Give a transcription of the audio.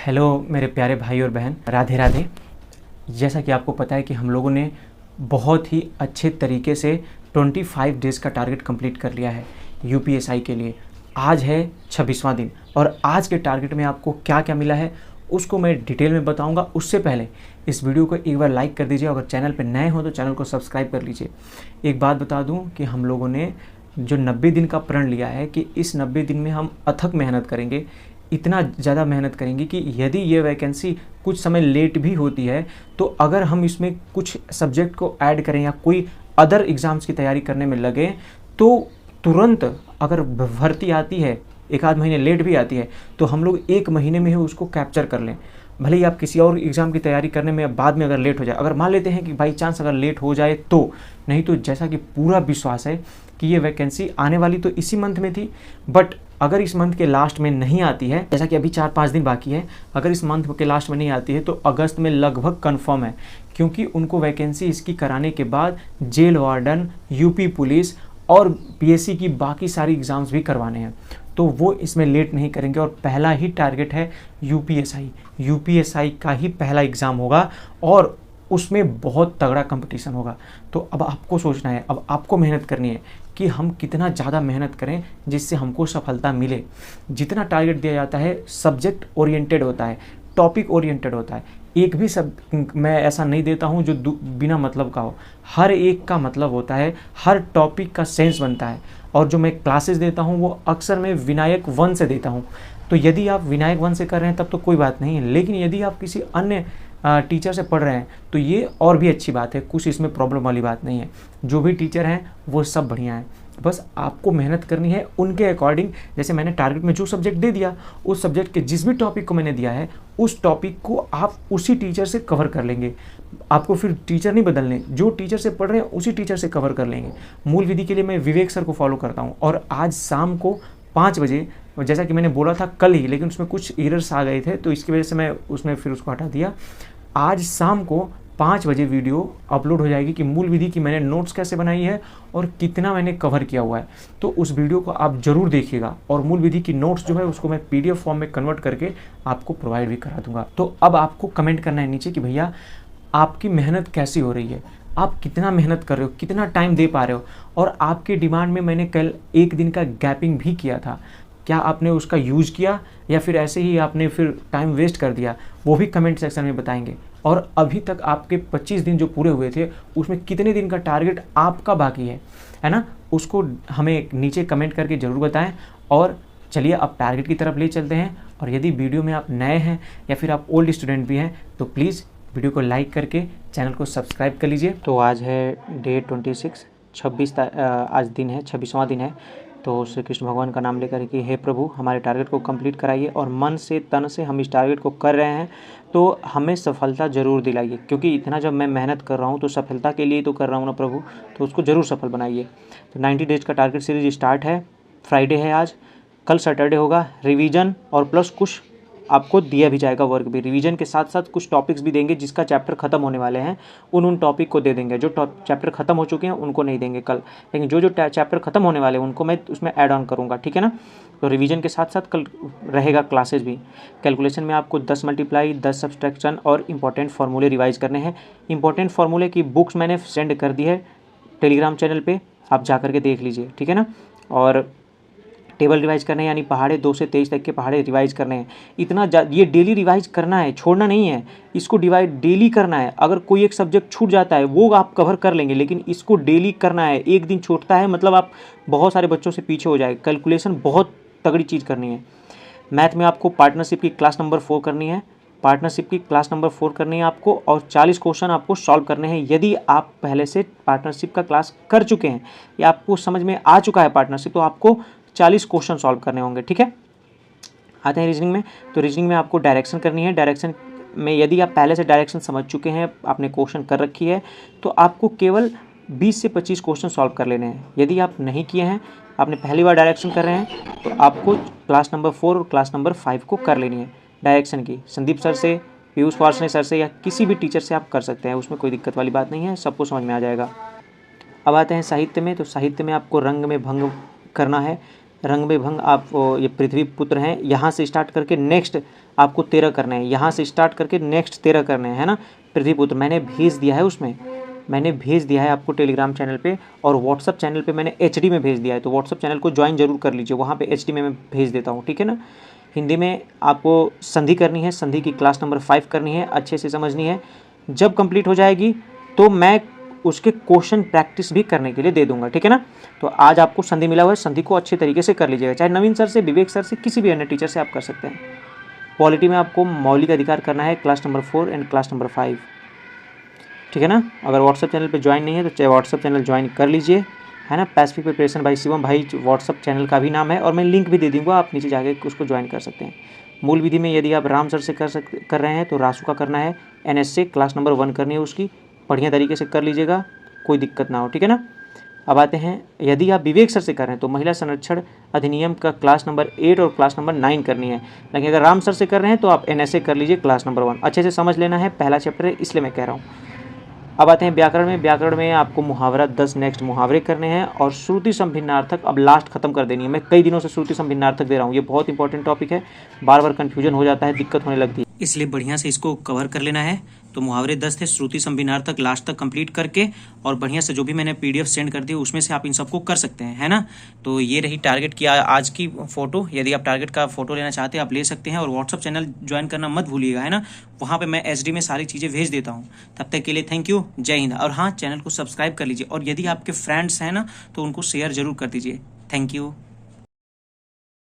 Hello मेरे प्यारे भाई और बहन, राधे राधे। जैसा कि आपको पता है कि हम लोगों ने बहुत ही अच्छे तरीके से 25 डेज़ का टारगेट कंप्लीट कर लिया है यूपीएसआई के लिए। आज है 26वां दिन और आज के टारगेट में आपको क्या क्या मिला है उसको मैं डिटेल में बताऊंगा। उससे पहले इस वीडियो को एक बार लाइक कर दीजिए, अगर चैनल पर नए हो तो चैनल को सब्सक्राइब कर लीजिए। एक बात बता दूं कि हम लोगों ने जो 90 दिन का प्रण लिया है कि इस 90 दिन में हम अथक मेहनत करेंगे, इतना ज़्यादा मेहनत करेंगे कि यदि ये वैकेंसी कुछ समय लेट भी होती है तो अगर हम इसमें कुछ सब्जेक्ट को ऐड करें या कोई अदर एग्ज़ाम्स की तैयारी करने में लगे तो तुरंत अगर भर्ती आती है, एक आध महीने लेट भी आती है, तो हम लोग 1 महीने में ही उसको कैप्चर कर लें। भले ही आप किसी और एग्ज़ाम की तैयारी करने में बाद में अगर लेट हो जाए, अगर मान लेते हैं कि बाई चांस अगर लेट हो जाए तो, नहीं तो जैसा कि पूरा विश्वास है कि ये वैकेंसी आने वाली तो इसी मंथ में थी, बट अगर इस मंथ के लास्ट में नहीं आती है, जैसा कि अभी 4-5 दिन बाकी है, अगर इस मंथ के लास्ट में नहीं आती है तो अगस्त में लगभग कंफर्म है, क्योंकि उनको वैकेंसी इसकी कराने के बाद जेल वार्डन, यूपी पुलिस और पीएससी की बाकी सारी एग्ज़ाम्स भी करवाने हैं, तो वो इसमें लेट नहीं करेंगे। और पहला ही टारगेट है यूपीएसआई का ही पहला एग्ज़ाम होगा और उसमें बहुत तगड़ा कंपटीशन होगा। तो अब आपको सोचना है, अब आपको मेहनत करनी है कि हम कितना ज़्यादा मेहनत करें जिससे हमको सफलता मिले। जितना टारगेट दिया जाता है सब्जेक्ट ओरिएंटेड होता है, टॉपिक ओरिएंटेड होता है। एक भी सब मैं ऐसा नहीं देता हूँ जो बिना मतलब का हो, हर एक का मतलब होता है, हर टॉपिक का सेंस बनता है। और जो मैं क्लासेस देता हूँ वो अक्सर मैं विनायक 1 से देता हूँ। तो यदि आप विनायक 1 से कर रहे हैं तब तो कोई बात नहीं है, लेकिन यदि आप किसी अन्य टीचर से पढ़ रहे हैं तो ये और भी अच्छी बात है, कुछ इसमें प्रॉब्लम वाली बात नहीं है। जो भी टीचर हैं वो सब बढ़िया है, बस आपको मेहनत करनी है उनके अकॉर्डिंग। जैसे मैंने टारगेट में जो सब्जेक्ट दे दिया, उस सब्जेक्ट के जिस भी टॉपिक को मैंने दिया है उस टॉपिक को आप उसी टीचर से कवर कर लेंगे। आपको फिर टीचर नहीं बदलने, जो टीचर से पढ़ रहे हैं उसी टीचर से कवर कर लेंगे। मूल विधि के लिए मैं विवेक सर को फॉलो करता हूँ और आज शाम को 5 बजे, जैसा कि मैंने बोला था कल ही, लेकिन उसमें कुछ एरर्स आ गए थे तो इसकी वजह से मैं उसमें फिर उसको हटा दिया। आज शाम को 5 बजे वीडियो अपलोड हो जाएगी कि मूल विधि की मैंने नोट्स कैसे बनाई है और कितना मैंने कवर किया हुआ है। तो उस वीडियो को आप ज़रूर देखिएगा और मूल विधि की नोट्स जो है उसको मैं पीडीएफ फॉर्म में कन्वर्ट करके आपको प्रोवाइड भी करा दूंगा। तो अब आपको कमेंट करना है नीचे कि भैया आपकी मेहनत कैसी हो रही है, आप कितना मेहनत कर रहे हो, कितना टाइम दे पा रहे हो, और आपके डिमांड में मैंने कल 1 दिन का गैपिंग भी किया था, क्या आपने उसका यूज़ किया या फिर ऐसे ही आपने फिर टाइम वेस्ट कर दिया, वो भी कमेंट सेक्शन में बताएंगे। और अभी तक आपके 25 दिन जो पूरे हुए थे उसमें कितने दिन का टारगेट आपका बाकी है ना, उसको हमें नीचे कमेंट करके ज़रूर बताएं। और चलिए अब टारगेट की तरफ ले चलते हैं। और यदि वीडियो में आप नए हैं या फिर आप ओल्ड स्टूडेंट भी हैं तो प्लीज़ वीडियो को लाइक करके चैनल को सब्सक्राइब कर लीजिए। तो आज है डे 26 आज दिन है, 26वां दिन है। तो श्री कृष्ण भगवान का नाम लेकर कि हे प्रभु हमारे टारगेट को कंप्लीट कराइए, और मन से तन से हम इस टारगेट को कर रहे हैं तो हमें सफलता ज़रूर दिलाइए, क्योंकि इतना जब मैं मेहनत कर रहा हूँ तो सफलता के लिए तो कर रहा हूँ ना प्रभु, तो उसको ज़रूर सफल बनाइए। तो 90 डेज़ का टारगेट सीरीज स्टार्ट है, फ्राइडे है आज, कल सैटरडे होगा रिवीजन और प्लस कुछ आपको दिया भी जाएगा वर्क भी। रिवीजन के साथ साथ कुछ टॉपिक्स भी देंगे, जिसका चैप्टर खत्म होने वाले हैं उन टॉपिक को दे देंगे। जो चैप्टर खत्म हो चुके हैं उनको नहीं देंगे कल, लेकिन जो चैप्टर खत्म होने वाले हैं उनको मैं उसमें ऐड ऑन करूँगा, ठीक है ना। तो रिवीजन के साथ साथ कल रहेगा क्लासेस भी। कैलकुलेशन में आपको 10 मल्टीप्लाई, 10 सब्सट्रैक्शन और इंपॉर्टेंट फार्मूले रिवाइज करने हैं। इंपॉर्टेंट फार्मूले की बुक्स मैंने सेंड कर दी है टेलीग्राम चैनल पर, आप जा करके देख लीजिए, ठीक है ना। और टेबल रिवाइज करने हैं, यानी पहाड़े 2 से 23 तक के पहाड़े रिवाइज करने हैं। इतना ये डेली रिवाइज करना है, छोड़ना नहीं है, इसको डिवाइड डेली करना है। अगर कोई एक सब्जेक्ट छूट जाता है वो आप कवर कर लेंगे, लेकिन इसको डेली करना है। एक दिन छूटता है मतलब आप बहुत सारे बच्चों से पीछे हो जाए। कैलकुलेशन बहुत तगड़ी चीज़ करनी है। मैथ में आपको पार्टनरशिप की क्लास नंबर 4 करनी है, आपको, और 40 क्वेश्चन आपको सॉल्व करने हैं। यदि आप पहले से पार्टनरशिप का क्लास कर चुके हैं या आपको समझ में आ चुका है पार्टनरशिप, तो आपको 40 क्वेश्चन सॉल्व करने होंगे, ठीक है। आते हैं रीजनिंग में। तो रीजनिंग में आपको डायरेक्शन करनी है। डायरेक्शन में यदि आप पहले से डायरेक्शन समझ चुके हैं, आपने क्वेश्चन कर रखी है, तो आपको केवल 20 से 25 क्वेश्चन सॉल्व कर लेने हैं। यदि आप नहीं किए हैं, आपने पहली बार डायरेक्शन कर रहे हैं, तो आपको क्लास नंबर 4 और क्लास नंबर 5 को कर लेनी है डायरेक्शन की। संदीप सर से, पीयूष वार्ष्णेय सर से या किसी भी टीचर से आप कर सकते हैं, उसमें कोई दिक्कत वाली बात नहीं है, सबको समझ में आ जाएगा। अब आते हैं साहित्य में। तो साहित्य में आपको रंग में भंग करना है। रंग में भंग आप ये पृथ्वी पुत्र हैं, यहाँ से स्टार्ट करके नेक्स्ट आपको 13 करने हैं, यहाँ से स्टार्ट करके नेक्स्ट 13 करने हैं, है ना। पृथ्वी पुत्र मैंने भेज दिया है, उसमें मैंने भेज दिया है आपको टेलीग्राम चैनल पे, और व्हाट्सअप चैनल पे मैंने HD में भेज दिया है। तो व्हाट्सअप चैनल को ज्वाइन जरूर कर लीजिए, वहाँ पे HD में मैं भेज देता हूँ, ठीक है ना। हिंदी में आपको संधि करनी है, संधि की क्लास नंबर 5 करनी है, अच्छे से समझनी है। जब कंप्लीट हो जाएगी तो मैं उसके क्वेश्चन प्रैक्टिस भी करने के लिए दे दूंगा, ठीक है ना। तो आज आपको संधि मिला हुआ है, संधि को अच्छे तरीके से कर लीजिएगा, चाहे नवीन सर से, विवेक सर से, किसी भी अन्य टीचर से आप कर सकते हैं। पॉलिटी में आपको मौलिक अधिकार करना है, class number 4 and class number 5, ठीक है ना। अगर व्हाट्सअप चैनल पे ज्वाइन नहीं है तो चाहे व्हाट्सअप चैनल ज्वाइन कर लीजिए, है ना। पैसिफिक प्रिपरेशन बाय शिवम भाई व्हाट्सअप चैनल का भी नाम है, और मैं लिंक भी दे दूँगा, आप नीचे जाके उसको ज्वाइन कर सकते हैं। मूल विधि में यदि आप राम सर से कर रहे हैं तो रासू का करना है, NS से क्लास नंबर 1 करनी है, उसकी बढ़िया तरीके से कर लीजिएगा, कोई दिक्कत ना हो, ठीक है ना। अब आते हैं, यदि आप विवेक सर से कर रहे हैं तो महिला संरक्षण अधिनियम का क्लास नंबर 8 और क्लास नंबर 9 करनी है। लेकिन अगर राम सर से कर रहे हैं तो आप NSA कर लीजिए, क्लास नंबर 1 अच्छे से समझ लेना है, पहला चैप्टर है इसलिए मैं कह रहा हूँ। अब आते हैं व्याकरण में। व्याकरण में आपको मुहावरा 10 नेक्स्ट मुहावरे करने हैं, और श्रुति संभिन्नार्थक अब लास्ट खत्म कर देनी है। मैं कई दिनों से श्रुति संभिन्नार्थक दे रहा हूँ, ये बहुत इंपॉर्टेंट टॉपिक है, बार बार कन्फ्यूजन हो जाता है, दिक्कत होने लगती है, इसलिए बढ़िया से इसको कवर कर लेना है। तो मुहावरे 10 थे, श्रुति संभिन्नार्थक लास्ट तक कंप्लीट करके, और बढ़िया से जो भी मैंने PDF सेंड कर दी उसमें से आप इन सबको कर सकते हैं, है ना। तो ये रही टारगेट की आज की फोटो। यदि आप टारगेट का फोटो लेना चाहते हैं आप ले सकते हैं, और व्हाट्सअप चैनल ज्वाइन करना मत भूलिएगा, है ना। वहाँ पे मैं HD में सारी चीज़ें भेज देता हूँ। तब तक के लिए थैंक यू, जय हिंद। और हाँ, चैनल को सब्सक्राइब कर लीजिए, और यदि आपके फ्रेंड्स हैं ना तो उनको शेयर जरूर कर दीजिए। Thank you.